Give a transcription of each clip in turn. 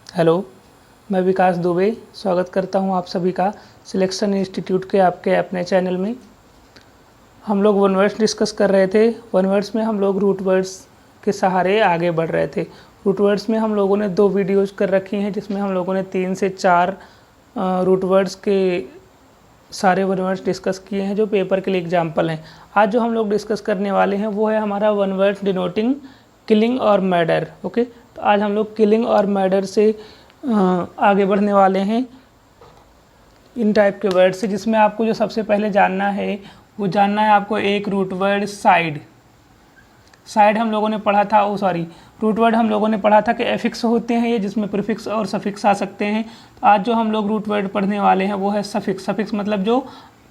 Hello, मैं विकास दुबे स्वागत करता हूं आप सभी का सिलेक्शन इंस्टीट्यूट के आपके अपने चैनल में। हम लोग वन वर्ड्स डिस्कस कर रहे थे। वन वर्ड्स में हम लोग रूट वर्ड्स के सहारे आगे बढ़ रहे थे। रूट वर्ड्स में हम लोगों ने 2 वीडियोज़ कर रखी हैं, जिसमें हम लोगों ने 3 से 4 रूट वर्ड्स के सारे वन वर्ड्स डिस्कस किए हैं, जो पेपर के लिए एग्जाम्पल हैं। आज जो हम लोग डिस्कस करने वाले हैं वो है हमारा वन वर्ड्स डिनोटिंग किलिंग और मर्डर। ओके, तो आज हम लोग किलिंग और मर्डर से आगे बढ़ने वाले हैं इन टाइप के वर्ड से, जिसमें आपको जो सबसे पहले जानना है वो जानना है आपको एक रूट वर्ड साइड। साइड हम लोगों ने पढ़ा था, रूट वर्ड हम लोगों ने पढ़ा था कि एफिक्स होते हैं ये, जिसमें प्रीफिक्स और सफिक्स आ सकते हैं। तो आज जो हम लोग रूट वर्ड पढ़ने वाले हैं वो है सफिक्स। सफिक्स मतलब जो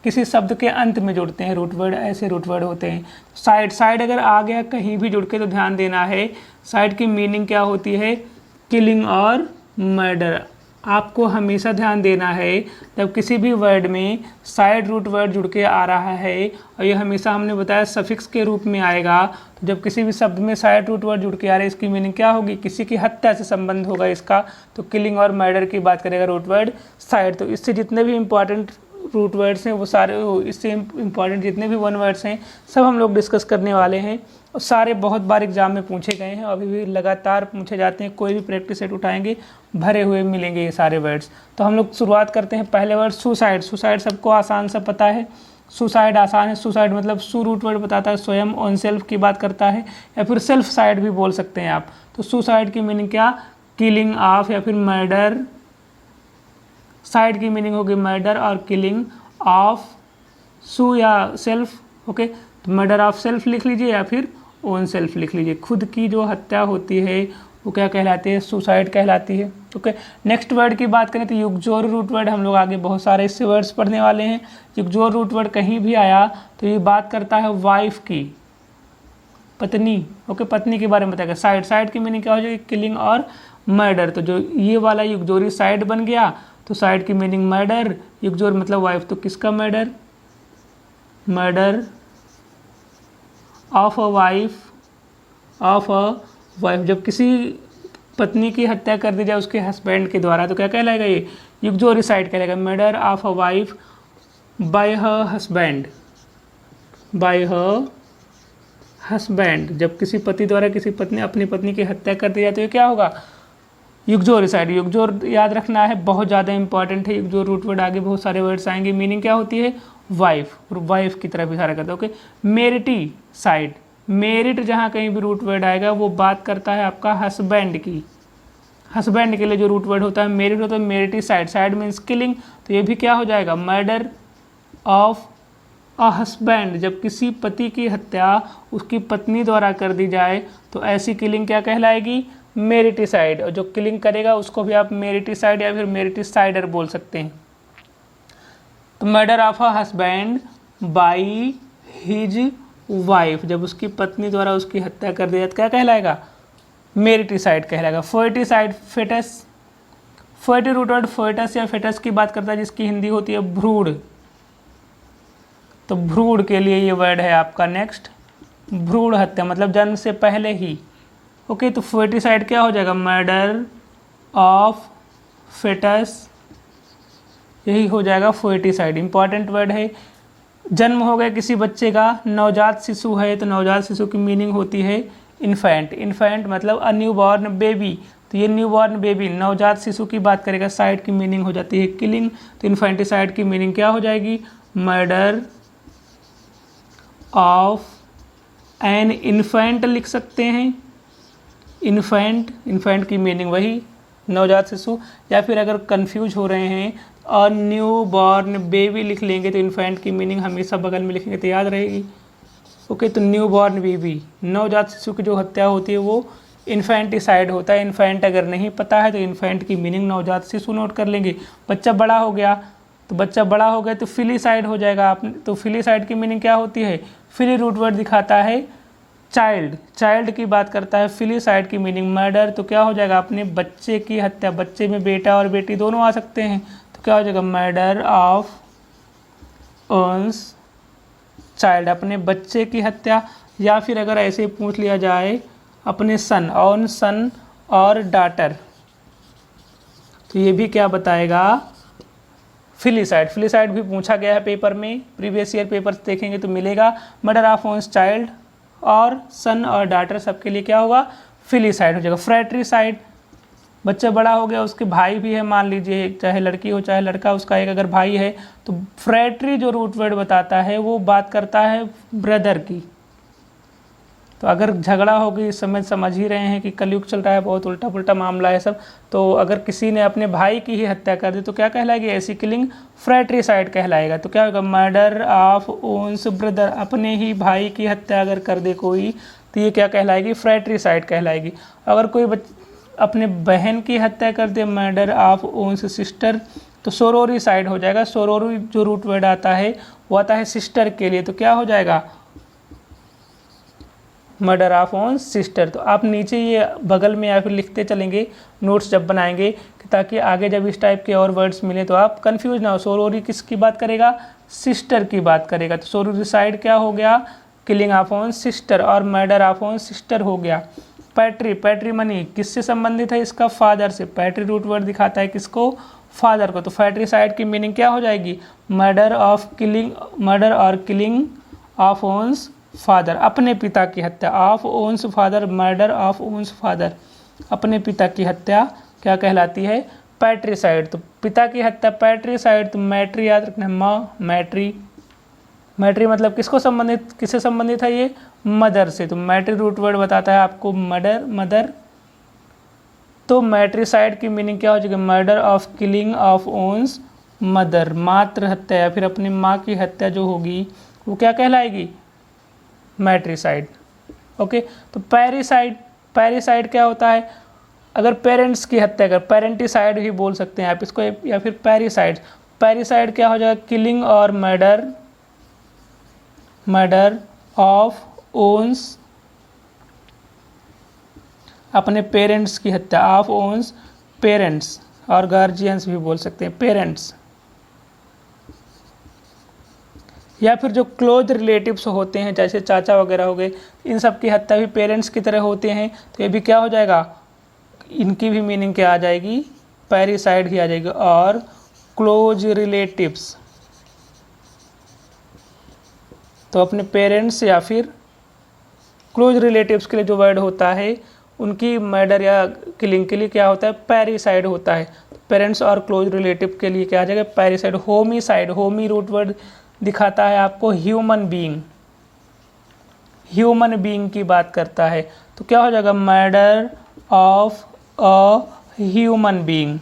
किसी शब्द के अंत में जुड़ते हैं रूट वर्ड, ऐसे रूट वर्ड होते हैं। साइड अगर आ गया कहीं भी जुड़ के तो ध्यान देना है, साइड की मीनिंग क्या होती है, किलिंग और मर्डर। आपको हमेशा ध्यान देना है जब किसी भी वर्ड में साइड रूट वर्ड जुड़ के आ रहा है, और ये हमेशा हमने बताया सफिक्स के रूप में आएगा। तो जब किसी भी शब्द में साइड रूट वर्ड जुड़ के आ रहा है, इसकी मीनिंग क्या होगी, किसी की हत्या से संबंध होगा इसका। तो किलिंग और मर्डर की बात करेगा रूट वर्ड साइड। तो इससे जितने भी इंपॉर्टेंट रूट वर्ड्स हैं वो सारे, इससे इंपॉर्टेंट जितने भी वन वर्ड्स हैं सब हम लोग डिस्कस करने वाले हैं। और सारे बहुत बार एग्जाम में पूछे गए हैं, अभी भी लगातार पूछे जाते हैं। कोई भी प्रैक्टिस सेट उठाएंगे भरे हुए मिलेंगे ये सारे वर्ड्स। तो हम लोग शुरुआत करते हैं। पहले वर्ड सुसाइड। सुसाइड सबको आसान सा पता है, सुसाइड आसान है। सुसाइड मतलब सु रूट वर्ड बताता है, स्वयं ऑन सेल्फ की बात करता है, या फिर सेल्फ साइड भी बोल सकते हैं आप। तो सुसाइड की मीनिंग क्या, किलिंग ऑफ या फिर मर्डर। साइड की मीनिंग होगी मर्डर और किलिंग ऑफ सु या सेल्फ। ओके, तो मर्डर ऑफ सेल्फ लिख लीजिए या फिर ओन सेल्फ लिख लीजिए। खुद की जो हत्या होती है वो क्या कहलाती है, सुसाइड कहलाती है। ओके, नेक्स्ट वर्ड की बात करें तो युगजोर रूट वर्ड। हम लोग आगे बहुत सारे इससे वर्ड्स पढ़ने वाले हैं। युगजोर रूट वर्ड कहीं भी आया तो ये बात करता है वाइफ की, पत्नी। ओके, पत्नी के बारे में बताएगा। साइड की मीनिंग क्या हो जाएगी, किलिंग और मर्डर। तो जो ये वाला युगजोरी साइड बन गया तो साइड की मीनिंग मर्डर, युगजोर मतलब वाइफ। तो किसका murder, murder of a wife. जब किसी पत्नी की हत्या कर दी जाए उसके हस्बैंड के द्वारा तो क्या कहलाएगा, ये युगजोरी साइड कहलाएगा। Murder of a wife bye her husband, bye her husband. जब किसी पति द्वारा किसी पत्नी अपनी पत्नी की हत्या कर दी जाए तो ये क्या होगा, युगजोर साइड। युगजोर याद रखना है, बहुत ज़्यादा इंपॉर्टेंट है युगजोर रूट वर्ड। आगे बहुत सारे वर्ड्स आएंगे। मीनिंग क्या होती है, वाइफ, और वाइफ की तरफ इशारा करता है। Okay, मेरिटी side. मेरिट जहाँ कहीं भी रूट वर्ड आएगा वो बात करता है आपका हस्बैंड की। हस्बैंड के लिए जो रूट वर्ड होता है मेरिट होता है, मेरिटी साइड। साइड मीन्स किलिंग, तो ये भी क्या हो जाएगा, मर्डर ऑफ अ हस्बैंड। जब किसी पति की हत्या उसकी पत्नी द्वारा कर दी जाए तो ऐसी किलिंग क्या कहलाएगी, मेरिटिसाइड। और जो किलिंग करेगा उसको भी आप मेरिटिसाइड या फिर मेरिटिसाइडर बोल सकते हैं। तो murder of a husband by his wife, जब उसकी पत्नी द्वारा उसकी हत्या कर दी जाए तो क्या कहलाएगा, मेरिटिसाइड कहलाएगा। Foeticide, foetus. Foeti root word foetus या फेटस की बात करता है, जिसकी हिंदी होती है भ्रूण। तो भ्रूण के लिए ये वर्ड है आपका नेक्स्ट, भ्रूण हत्या मतलब जन्म से पहले ही। ओके, तो फोर्टिसाइड क्या हो जाएगा, मर्डर ऑफ फेटस, यही हो जाएगा फोर्टिसाइड। इंपॉर्टेंट वर्ड है। जन्म हो गया किसी बच्चे का, नवजात शिशु है, तो नवजात शिशु की मीनिंग होती है इन्फेंट। इन्फेंट मतलब अ न्यू बॉर्न बेबी। तो ये न्यू बॉर्न बेबी नवजात शिशु की बात करेगा। साइड की मीनिंग हो जाती है किलिंग, तो इन्फेंटिसाइड की मीनिंग क्या हो जाएगी, मर्डर ऑफ एन इन्फेंट लिख सकते हैं। इन्फेंट की मीनिंग वही नवजात शिशु, या फिर अगर कंफ्यूज हो रहे हैं और न्यू बॉर्न बेबी लिख लेंगे तो इन्फेंट की मीनिंग हमेशा बगल में लिखेंगे तो याद रहेगी। ओके, तो न्यू बॉर्न बेबी, नवजात शिशु की जो हत्या होती है वो इन्फेंटिसाइड होता है। इन्फेंट अगर नहीं पता है तो इन्फेंट की मीनिंग नवजात शिशु नोट कर लेंगे। बच्चा बड़ा हो गया तो फिलीसाइड हो जाएगा। आपने तो फिलीसाइड की मीनिंग क्या होती है, फिली रूट वर्ड दिखाता है चाइल्ड की बात करता है। फिलीसाइड की मीनिंग मर्डर, तो क्या हो जाएगा, अपने बच्चे की हत्या। बच्चे में बेटा और बेटी दोनों आ सकते हैं, तो क्या हो जाएगा, मर्डर ऑफ ओन्स चाइल्ड, अपने बच्चे की हत्या। या फिर अगर ऐसे पूछ लिया जाए अपने सन और डाटर, तो ये भी क्या बताएगा, फिलिसाइड। फिलिसाइड भी पूछा गया है पेपर में, प्रीवियस ईयर पेपर देखेंगे तो मिलेगा। मर्डर ऑफ ओन्स चाइल्ड और सन और डॉटर सबके लिए क्या होगा, फिलिसाइड हो जाएगा। फ्रैट्रिसाइड, बच्चा बड़ा हो गया, उसके भाई भी है, मान लीजिए चाहे लड़की हो चाहे लड़का, उसका एक अगर भाई है, तो फ्रैट्री जो रूट वर्ड बताता है वो बात करता है ब्रदर की। तो अगर झगड़ा होगी, इस समय समझ ही रहे हैं कि कलयुग चल रहा है, बहुत उल्टा पुल्टा मामला है सब, तो अगर किसी ने अपने भाई की ही हत्या कर दी तो क्या कहलाएगी, ऐसी किलिंग फ्रैट्रिसाइड कहलाएगा। तो क्या होगा, मर्डर ऑफ ओन्स ब्रदर, अपने ही भाई की हत्या अगर कर दे कोई तो ये क्या कहलाएगी, फ्रैट्रिसाइड कहलाएगी। अगर कोई अपने बहन की हत्या कर दे, मर्डर ऑफ ओन्स सिस्टर, तो सोरोरिसाइड हो जाएगा। सोरोरी जो रूट वर्ड आता है वो आता है सिस्टर के लिए, तो क्या हो जाएगा, मर्डर ऑफ ओन सिस्टर। तो आप नीचे ये बगल में या फिर लिखते चलेंगे नोट्स जब बनाएंगे, ताकि आगे जब इस टाइप के और वर्ड्स मिले तो आप कंफ्यूज ना हो। सोरोरी किसकी बात करेगा, सिस्टर की बात करेगा। तो सोरोरिसाइड क्या हो गया, किलिंग ऑफ ओन सिस्टर, और मर्डर ऑफ ओन सिस्टर हो गया। पैट्री, पैट्रीमनी किससे संबंधित है, इसका फादर से। पैट्री रूट वर्ड दिखाता है किसको, फादर को। तो पैट्रीसाइड की मीनिंग क्या हो जाएगी, मर्डर ऑफ किलिंग, मर्डर और किलिंग ऑफ ओन्स फादर, अपने पिता की हत्या। Of one's father, murder of one's father, अपने पिता की हत्या क्या कहलाती है, पैट्रीसाइड। तो पिता की हत्या पैट्रीसाइड। तो मैट्री याद रखना, माँ, मैट्री। मैट्री मतलब किसको संबंधित, किससे संबंधित है ये, मदर से। तो मैट्री रूट वर्ड बताता है आपको मर्डर, मदर। तो मैट्रीसाइड की मीनिंग क्या हो जाएगी, murder of killing of one's mother, मातृ हत्या या फिर अपनी माँ की हत्या जो होगी वो क्या कहलाएगी, मैट्रीसाइड। ओके। तो पैरिसाइड, पैरिसाइड क्या होता है, अगर पेरेंट्स की हत्या कर, पेरेंटिसाइड भी बोल सकते हैं आप इसको, या फिर पैरिसाइड। पैरिसाइड क्या हो जाएगा, किलिंग और मर्डर, मर्डर ऑफ ओन्स, अपने पेरेंट्स की हत्या, ऑफ ओन्स पेरेंट्स, और गार्जियंस भी बोल सकते हैं, पेरेंट्स। या फिर जो क्लोज रिलेटिव्स होते हैं जैसे चाचा वगैरह हो गए, इन सब की हत्या भी पेरेंट्स की तरह होते हैं, तो ये भी क्या हो जाएगा, इनकी भी मीनिंग क्या आ जाएगी, पैरिसाइड ही आ जाएगी। और क्लोज रिलेटिव्स, तो अपने पेरेंट्स या फिर क्लोज रिलेटिव्स के लिए जो वर्ड होता है उनकी मर्डर या किलिंग के लिए क्या होता है, पैरिसाइड होता है। पेरेंट्स और क्लोज रिलेटिव के लिए क्या आ जाएगा, पैरिसाइड। होमिसाइड, होमी रूट वर्ड दिखाता है आपको ह्यूमन बीइंग, ह्यूमन बीइंग की बात करता है। तो क्या हो जाएगा, murder of a human being,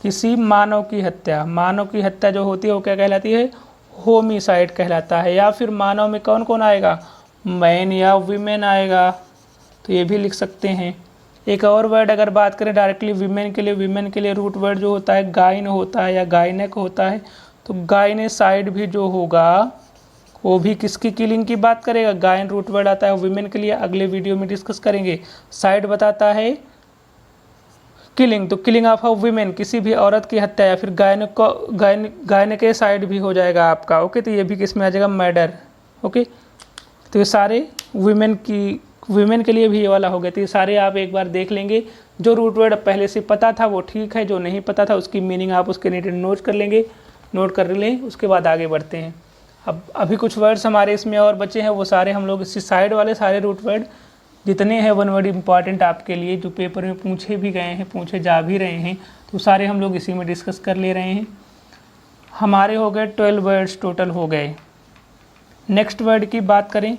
किसी मानव की हत्या। मानव की हत्या जो होती है वो क्या कहलाती है, होमिसाइड कहलाता है। या फिर मानव में कौन कौन आएगा, मैन या वीमेन आएगा, तो ये भी लिख सकते हैं। एक और वर्ड अगर बात करें डायरेक्टली वीमेन के लिए, वीमेन के लिए रूट वर्ड जो होता है गाइन होता है या गाइनेक होता है। तो गाइनेसाइड भी जो होगा वो भी किसकी किलिंग की बात करेगा, गायन रूट वर्ड आता है वीमेन के लिए, अगले वीडियो में डिस्कस करेंगे। साइड बताता है किलिंग, तो किलिंग ऑफ अ वीमेन, किसी भी औरत की हत्या, या फिर गायन के साइड भी हो जाएगा आपका। ओके, तो ये भी किस में आ जाएगा, मर्डर। ओके, तो ये सारे वीमेन के लिए भी ये वाला हो गया। तो ये सारे आप एक बार देख लेंगे, जो रूट वर्ड पहले से पता था वो ठीक है, जो नहीं पता था उसकी मीनिंग आप उसके नीचे नोट कर लेंगे, नोट कर लें, उसके बाद आगे बढ़ते हैं। अब अभी कुछ वर्ड्स हमारे इसमें और बचे हैं, वो सारे हम लोग इसी साइड वाले सारे रूट वर्ड जितने हैं वन वर्ड इंपॉर्टेंट आपके लिए, जो पेपर में पूछे भी गए हैं, पूछे जा भी रहे हैं, तो सारे हम लोग इसी में डिस्कस कर ले रहे हैं। हमारे हो गए 12 वर्ड्स टोटल हो गए। नेक्स्ट वर्ड की बात करें,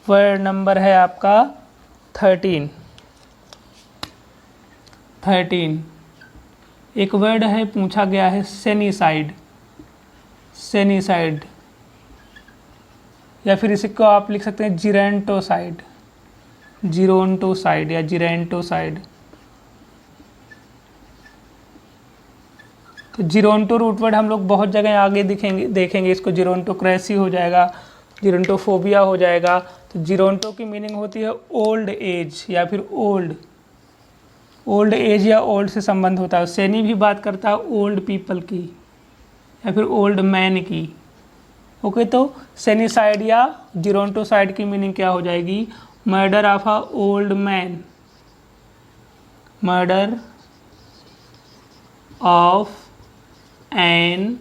वर्ड नंबर है आपका 13। एक वर्ड है पूछा गया है सेनीसाइड, सेनीसाइड, या फिर इसको आप लिख सकते हैं जिरेंटोसाइड, जिरोंटोसाइड या जिरेंटोसाइड। तो जिरोंटो रूट वर्ड हम लोग बहुत जगह आगे देखेंगे इसको, जिरोंटोक्रेसी हो जाएगा, जिरोंटोफोबिया हो जाएगा। तो जिरोंटो की मीनिंग होती है ओल्ड एज या फिर ओल्ड एज या ओल्ड से संबंध होता है। सेनी भी बात करता है ओल्ड पीपल की या फिर ओल्ड मैन की। ओके, तो सेनीसाइड या जिरोंटोसाइड की मीनिंग क्या हो जाएगी, murder of a old man, murder of an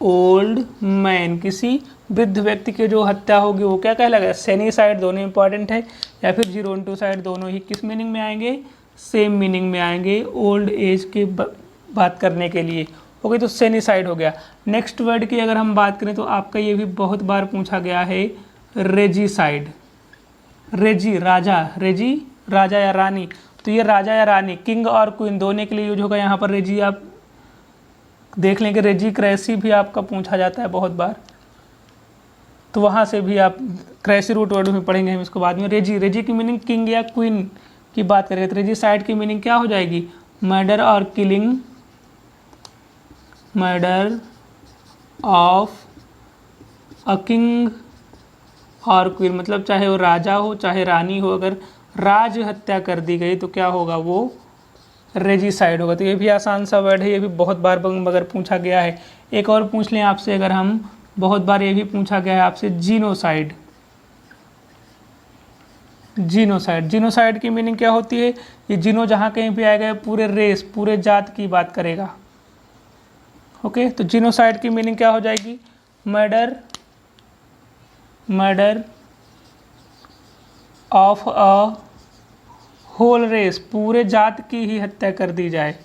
old man, किसी वृद्ध व्यक्ति की जो हत्या होगी वो क्या कहलाएगा, सेनीसाइड। दोनों इंपॉर्टेंट है, या फिर जीरोंटोसाइड, दोनों ही किस मीनिंग में आएंगे, सेम मीनिंग में आएंगे ओल्ड एज की बात करने के लिए। ओके, तो सेनीसाइड हो गया। नेक्स्ट वर्ड की अगर हम बात करें तो आपका ये भी बहुत बार पूछा गया है, रेजीसाइड। रेजी राजा, रेजी राजा या रानी, तो ये राजा या रानी, किंग और क्वीन दोनों के लिए यूज होगा यहाँ पर रेजी। आप देख लेंगे रेजी क्रेसी भी आपका पूछा जाता है बहुत बार, तो वहाँ से भी आप क्रेसी रूट वर्ड में पढ़ेंगे हम इसको बाद में। रेजी, रेजी की मीनिंग किंग या क्वीन की बात करें तो रेजीसाइड की मीनिंग क्या हो जाएगी, मर्डर और killing, murder of a king और क्वीन, मतलब चाहे वो राजा हो चाहे रानी हो, अगर राज हत्या कर दी गई तो क्या होगा, वो रेजीसाइड होगा। तो ये भी आसान सा वर्ड है, ये भी बहुत बार मगर पूछा गया है। एक और पूछ लें आपसे अगर हम, बहुत बार ये भी पूछा गया है आपसे, जीनोसाइड। जीनोसाइड, जीनोसाइड की मीनिंग क्या होती है, ये जीनो जहाँ कहीं भी आएगा पूरे रेस पूरे जात की बात करेगा। ओके, तो जीनोसाइड की मीनिंग क्या हो जाएगी, murder, murder of a whole race, पूरे जात की ही हत्या कर दी जाए,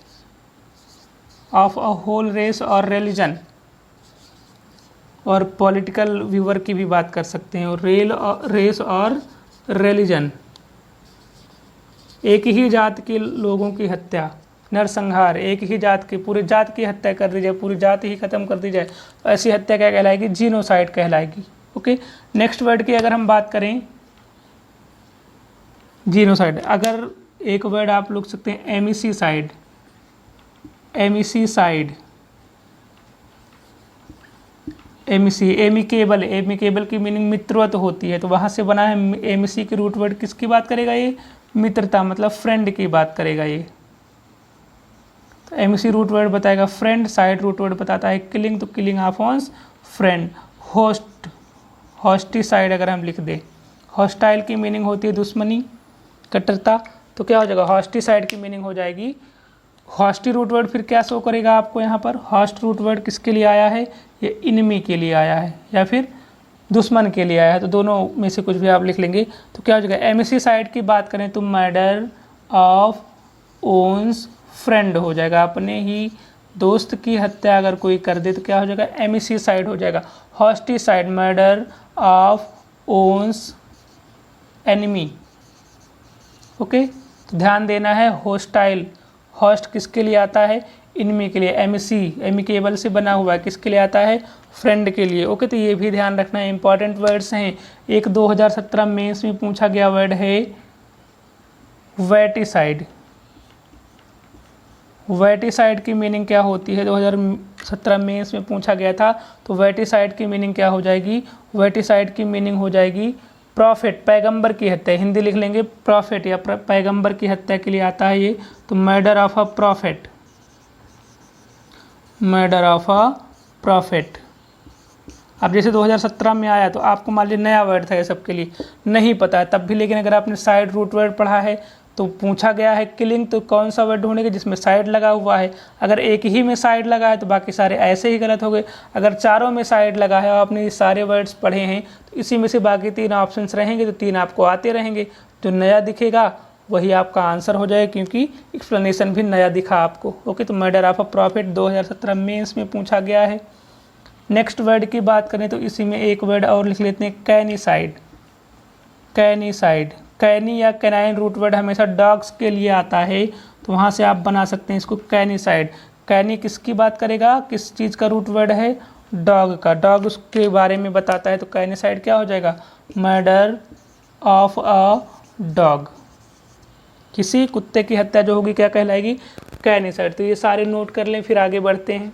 ऑफ अ होल रेस और रिलीजन, और पॉलिटिकल व्यूअर की भी बात कर सकते हैं, और रेस और रिलीजन, एक ही जात के लोगों की हत्या, नरसंहार, एक ही जात की, पूरी जात की हत्या कर दी जाए, पूरी जात ही खत्म कर दी जाए, तो ऐसी हत्या क्या कहलाएगी, जीनोसाइड कहलाएगी। ओके, नेक्स्ट वर्ड की अगर हम बात करें, जीनोसाइड, अगर एक वर्ड आप लिख सकते हैं एमिसीसाइड। एमिसीसाइड, एमिकेबल, एमिकेबल की मीनिंग मित्रवत होती है, तो वहाँ से बना है। एमिसी की रूट वर्ड किसकी बात करेगा, ये मित्रता मतलब फ्रेंड की बात करेगा ये। तो एमिसी रूट वर्ड बताएगा फ्रेंड, साइड रूट वर्ड बताता है किलिंग, तो किलिंग ऑफ ऑन्स फ्रेंड। होस्ट, हॉस्टिसाइड अगर हम लिख दें, हॉस्टाइल की मीनिंग होती है दुश्मनी, कट्टरता, तो क्या हो जाएगा, हॉस्टिसाइड की मीनिंग हो जाएगी। हॉस्टी रूट वर्ड फिर क्या शो करेगा आपको यहाँ पर, हॉस्ट रूट वर्ड किसके लिए आया है, ये इनमी के लिए आया है या फिर दुश्मन के लिए आया है, तो दोनों में से कुछ भी आप लिख लेंगे। तो क्या हो जाएगा, एमिसीसाइड की बात करें तो मर्डर ऑफ ओन्स फ्रेंड हो जाएगा, अपने ही दोस्त की हत्या अगर कोई कर दे तो क्या हो जाएगा, एमिसीसाइड हो जाएगा। Hosticide, murder of one's enemy. Okay, तो ध्यान देना है, होस्टाइल, होस्ट किसके लिए आता है, इनमी के लिए, एमिसी एमिकेबल से बना हुआ है, किसके लिए आता है, फ्रेंड के लिए। ओके, तो ये भी ध्यान रखना है, इंपॉर्टेंट वर्ड्स हैं। एक 2017 मेंस में पूछा गया वर्ड है वेटिसाइड। वेटिसाइड की मीनिंग क्या होती है, 2017 मेंस में पूछा गया था, तो वेटिसाइड की मीनिंग क्या हो जाएगी, वेटिसाइड की मीनिंग हो जाएगी प्रॉफिट, पैगंबर की हत्या, हिंदी लिख लेंगे प्रॉफिट या पैगंबर की हत्या के लिए आता है ये, तो murder of a profit, murder of a profit. अब जैसे 2017 में आया तो आपको मान लीजिए नया वर्ड था ये सबके लिए, नहीं पता है तब भी, लेकिन अगर आपने साइड रूट वर्ड पढ़ा है तो पूछा गया है किलिंग, तो कौन सा वर्ड ढूंढेंगे जिसमें साइड लगा हुआ है। अगर एक ही में साइड लगा है तो बाकी सारे ऐसे ही गलत हो गए, अगर चारों में साइड लगा है और आपने ये सारे वर्ड्स पढ़े हैं तो इसी में से बाकी 3 ऑप्शंस रहेंगे, तो 3 आपको आते रहेंगे, जो नया दिखेगा वही आपका आंसर हो जाएगा, क्योंकि एक्सप्लेनेशन भी नया दिखा आपको। ओके, तो murder of a profit 2017 mains में पूछा गया है। नेक्स्ट वर्ड की बात करें तो इसी में एक वर्ड और लिख लेते हैं, कैनिसाइड। कैनिसाइड, कैनी या कैनाइन रूट वर्ड हमेशा डॉग्स के लिए आता है, तो वहाँ से आप बना सकते हैं इसको कैनिसाइड। कैनी किसकी बात करेगा, किस चीज़ का रूट वर्ड है, डॉग का, डॉग उसके बारे में बताता है, तो कैनिसाइड क्या हो जाएगा, मर्डर ऑफ अ डॉग, किसी कुत्ते की हत्या जो होगी क्या कहलाएगी, कैनिसाइड। तो ये सारे नोट कर लें, फिर आगे बढ़ते हैं।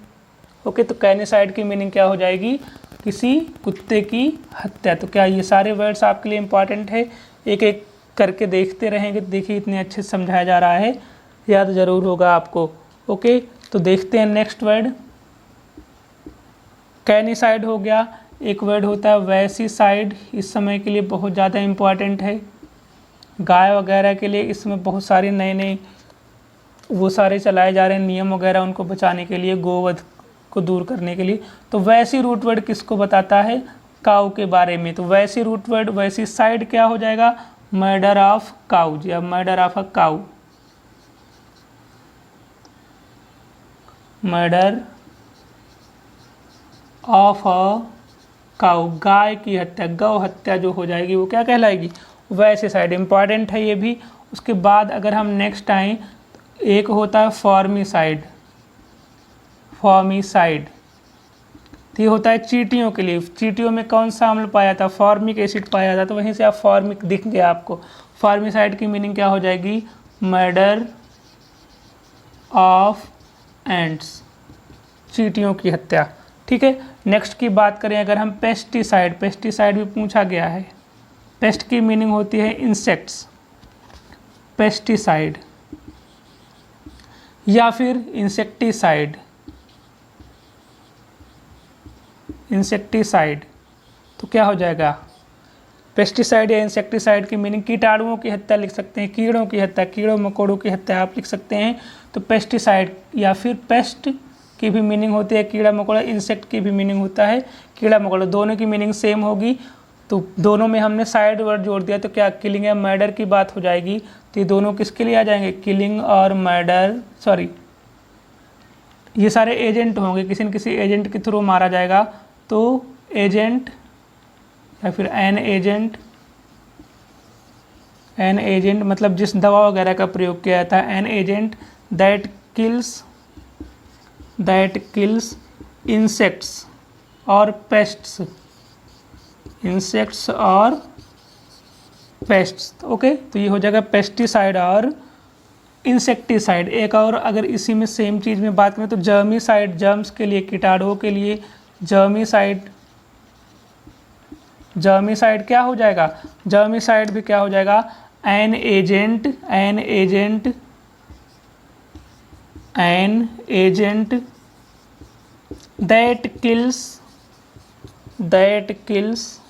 ओके, तो कैनिसाइड की मीनिंग क्या हो जाएगी, किसी कुत्ते की हत्या। तो क्या ये सारे वर्ड्स आपके लिए इंपॉर्टेंट है, एक एक करके देखते रहेंगे, देखिए इतने अच्छे से समझाया जा रहा है, याद ज़रूर होगा आपको। ओके, तो देखते हैं नेक्स्ट वर्ड, कैनिसाइड हो गया। एक वर्ड होता है वैसीसाइड, इस समय के लिए बहुत ज़्यादा इम्पॉर्टेंट है, गाय वगैरह के लिए इसमें बहुत सारे नए नए वो सारे चलाए जा रहे हैं नियम वगैरह उनको बचाने के लिए, गोवध को दूर करने के लिए। तो वैसी रूट वर्ड किसको बताता है? काऊ के बारे में। तो वैसी रूट वर्ड, वैसी साइड क्या हो जाएगा? मर्डर ऑफ काऊ या murder of a cow, murder of a cow, गाय की हत्या, गौ हत्या जो हो जाएगी वो क्या कहलाएगी? वैसे साइड। इंपॉर्टेंट है ये भी। उसके बाद अगर हम नेक्स्ट आए, एक होता है फॉर्मिसाइड, फॉर्मिसाइड तो ये होता है चींटियों के लिए। चींटियों में कौन सा अम्ल पाया था? फॉर्मिक एसिड पाया था, तो वहीं से आप फॉर्मिक दिख गया आपको। फॉर्मिसाइड की मीनिंग क्या हो जाएगी? मर्डर ऑफ एंट्स, चींटियों की हत्या। ठीक है। नेक्स्ट की बात करें अगर हम, पेस्टिसाइड, पेस्टिसाइड भी पूछा गया है। पेस्ट की मीनिंग होती है इंसेक्ट्स, पेस्टिसाइड, या फिर इंसेक्टिसाइड, इंसेक्टिसाइड तो क्या हो जाएगा? पेस्टिसाइड या इंसेक्टिसाइड की मीनिंग कीटाणुओं की हत्या लिख सकते हैं, कीड़ों की हत्या, कीड़ों मकोड़ों की हत्या आप लिख सकते हैं। तो पेस्टिसाइड या फिर पेस्ट की भी मीनिंग होती है कीड़ा मकोड़ा, इंसेक्ट की भी मीनिंग होता है कीड़ा मकोड़ा, दोनों की मीनिंग सेम होगी। तो दोनों में हमने साइड वर्ड जोड़ दिया तो क्या किलिंग या मर्डर की बात हो जाएगी। तो ये दोनों किसके लिए आ जाएंगे? किलिंग और मर्डर, सॉरी ये सारे एजेंट होंगे, किसी न किसी एजेंट के थ्रू मारा जाएगा। तो एजेंट या फिर एन एजेंट, एन एजेंट मतलब जिस दवा वगैरह का प्रयोग किया जाता है, an agent that kills insects और पेस्ट्स, इंसेक्ट्स और पेस्ट्स। ओके, तो ये हो जाएगा पेस्टिसाइड और इंसेक्टिसाइड। एक और अगर इसी में सेम चीज़ में बात करें तो जर्मिसाइड, जर्म्स के लिए, कीटाणुओं के लिए जर्मिसाइड, जर्मिसाइड क्या हो जाएगा? जर्मिसाइड भी क्या हो जाएगा? An agent, an agent, an agent that kills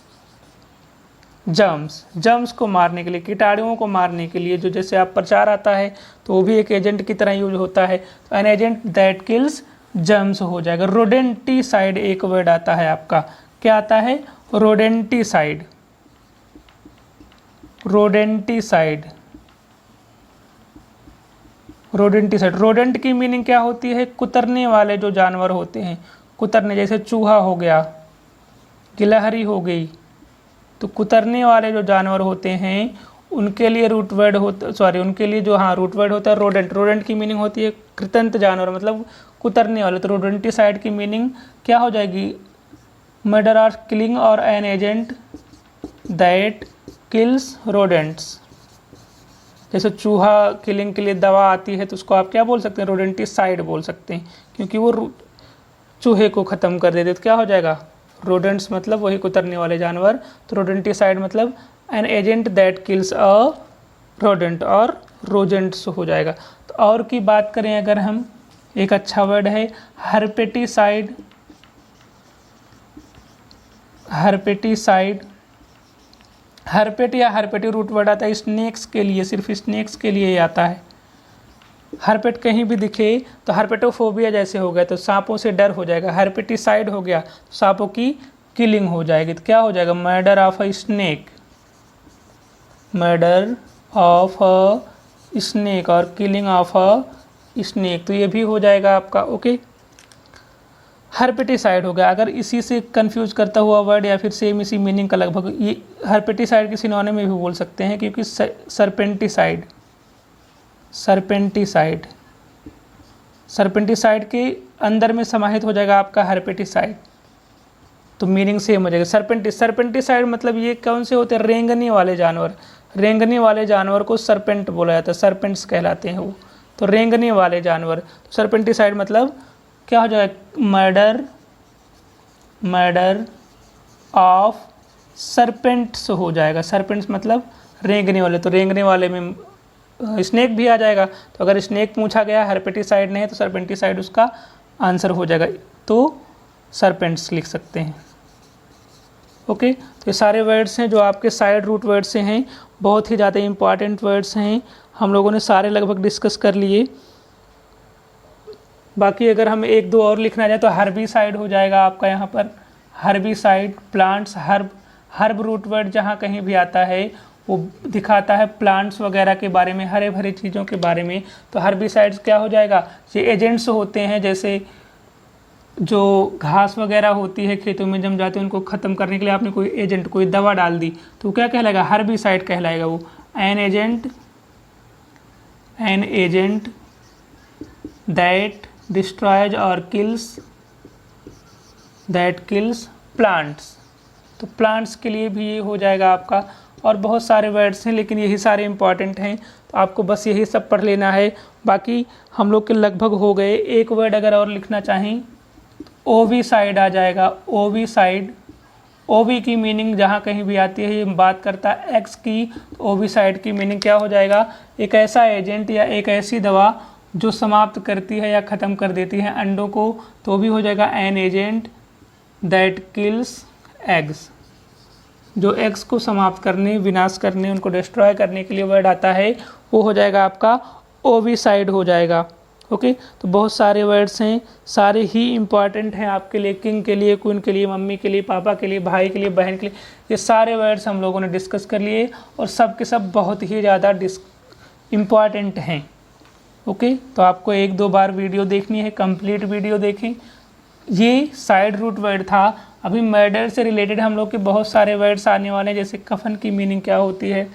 germs, germs को मारने के लिए, कीटाणुओं को मारने के लिए, जो जैसे आप प्रचार आता है तो वो भी एक एजेंट की तरह यूज होता है। तो an agent that kills germs हो जाएगा। रोडेंटिसाइड एक वर्ड आता है आपका, क्या आता है? Rodenticide, rodenticide, rodenticide. रोडेंट की मीनिंग क्या होती है? कुतरने वाले जो जानवर होते हैं, कुतरने, जैसे चूहा हो गया, गिलहरी हो गई। तो कुतरने वाले जो जानवर होते हैं उनके लिए रूट वर्ड होता, सॉरी उनके लिए जो रूट वर्ड होता है रोडेंट। रोडेंट की मीनिंग होती है कृतंत जानवर, मतलब कुतरने वाले। तो रोडेंटिसाइड की मीनिंग क्या हो जाएगी? मर्डर और किलिंग और an agent that kills rodents. जैसे चूहा किलिंग के लिए दवा आती है तो उसको आप क्या बोल सकते हैं? रोडेंटिसाइड बोल सकते हैं, क्योंकि वो चूहे को ख़त्म कर देते। तो क्या हो जाएगा? रोडेंट्स मतलब वही कुतरने वाले जानवर। तो रोडेंटिसाइड मतलब an agent that kills a rodent, और रोजेंट्स हो जाएगा। तो और की बात करें अगर हम, एक अच्छा वर्ड है हर्पेटिसाइड, हर्पेटिसाइड, हर्पेट या हर्पेटी रूट वर्ड आता है स्नेक्स के लिए, सिर्फ स्नेक्स के लिए ही आता है। हर्पेट कहीं भी दिखे तो हर्पेटोफोबिया जैसे हो गया तो सांपों से डर हो जाएगा। हर्पेटिसाइड हो गया तो सांपों की किलिंग हो जाएगी। तो क्या हो जाएगा? Murder of a snake, murder of a snake और किलिंग ऑफ अ स्नेक। तो ये भी हो जाएगा आपका। ओके, हर्पेटिसाइड हो गया। अगर इसी से कंफ्यूज करता हुआ वर्ड या फिर सेम इसी मीनिंग का लगभग, ये हर्पेटिसाइड के सिनोनिम में भी बोल सकते हैं, क्योंकि सरपेंटिसाइड, सरपेंटिसाइड, सरपेंटिसाइड के अंदर में समाहित हो जाएगा आपका हर्पेटिसाइड। तो मीनिंग सेम हो जाएगा। सरपेंटिसाइड मतलब ये कौन से होते हैं? रेंगने वाले जानवर, रेंगने वाले जानवर को सरपेंट बोला जाता है, सरपेंट्स कहलाते हैं वो। तो रेंगने वाले जानवर, तो सरपेंटिसाइड मतलब क्या हो जाएगा? मर्डर, मर्डर ऑफ सरपेंट्स हो जाएगा। सरपेंट्स मतलब रेंगने वाले, तो रेंगने वाले में स्नेक भी आ जाएगा। तो अगर स्नेक पूछा गया हर्पेटिसाइड नहीं है तो सरपेंटिसाइड उसका आंसर हो जाएगा। तो सरपेंट्स लिख सकते हैं। ओके, तो ये सारे वर्ड्स हैं जो आपके साइड रूट वर्ड से हैं, बहुत ही ज़्यादा इंपॉर्टेंट वर्ड्स हैं। हम लोगों ने सारे लगभग डिस्कस कर लिए। बाकी अगर हम एक दो और लिखना चाहे तो हर्बिसाइड हो जाएगा आपका यहाँ पर, herbicide. Plants, herb root word जहाँ कहीं भी आता है वो दिखाता है प्लांट्स वगैरह के बारे में, हरे भरे चीज़ों के बारे में। तो हर्बिसाइड्स क्या हो जाएगा, ये एजेंट्स होते हैं, जैसे जो घास वगैरह होती है खेतों में जम जाते हैं उनको ख़त्म करने के लिए आपने कोई एजेंट, कोई दवा डाल दी तो क्या कहलाएगा, हर्बिसाइड कहलाएगा वो। एन एजेंट दैट डिस्ट्रॉयज और किल्स प्लांट्स। तो प्लांट्स के लिए भी ये हो जाएगा आपका। और बहुत सारे वर्ड्स हैं लेकिन यही सारे इंपॉर्टेंट हैं, तो आपको बस यही सब पढ़ लेना है। बाकी हम लोग के लगभग हो गए। एक वर्ड अगर और लिखना चाहें, ओविसाइड आ जाएगा। ओविसाइड, ओवी की मीनिंग जहाँ कहीं भी आती है, ये बात करता है एक्स की। ओविसाइड की मीनिंग क्या हो जाएगा, एक ऐसा एजेंट या एक ऐसी दवा जो समाप्त करती है या ख़त्म कर देती है अंडों को, तो भी हो जाएगा an agent that kills eggs. जो एग्स को समाप्त करने, विनाश करने, उनको डिस्ट्रॉय करने के लिए वर्ड आता है वो हो जाएगा आपका ओविसाइड हो जाएगा। ओके, तो बहुत सारे वर्ड्स हैं, सारे ही इम्पॉर्टेंट हैं आपके लिए, किंग के लिए, क्वीन के लिए, मम्मी के लिए, पापा के लिए, भाई के लिए, बहन के लिए। ये सारे वर्ड्स हम लोगों ने डिस्कस कर लिए और सब के सब बहुत ही ज़्यादा इम्पॉर्टेंट हैं। ओके, तो आपको एक दो बार वीडियो देखनी है, कंप्लीट वीडियो देखें। ये साइड रूट वर्ड था। अभी मर्डर से रिलेटेड हम लोग के बहुत सारे वर्ड्स आने वाले हैं, जैसे कफन की मीनिंग क्या होती है,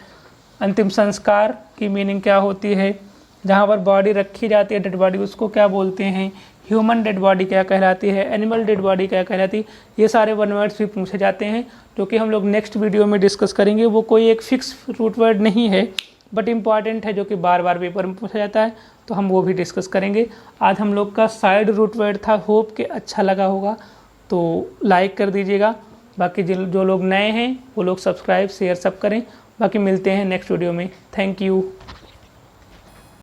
अंतिम संस्कार की मीनिंग क्या होती है, जहाँ पर बॉडी रखी जाती है डेड बॉडी उसको क्या बोलते हैं, ह्यूमन डेड बॉडी क्या कहलाती है, एनिमल डेड बॉडी क्या कहलाती है। ये सारे वन वर्ड्स भी पूछे जाते हैं जो कि हम लोग नेक्स्ट वीडियो में डिस्कस करेंगे। वो कोई एक फिक्स रूट वर्ड नहीं है बट इम्पॉर्टेंट है, जो कि बार बार पेपर में पूछा जाता है, तो हम वो भी डिस्कस करेंगे। आज हम लोग का साइड रूट वर्ड था। होप कि अच्छा लगा होगा, तो लाइक कर दीजिएगा। बाकी जो लोग नए हैं वो लोग सब्सक्राइब शेयर सब करें। बाकी मिलते हैं नेक्स्ट वीडियो में। Thank you.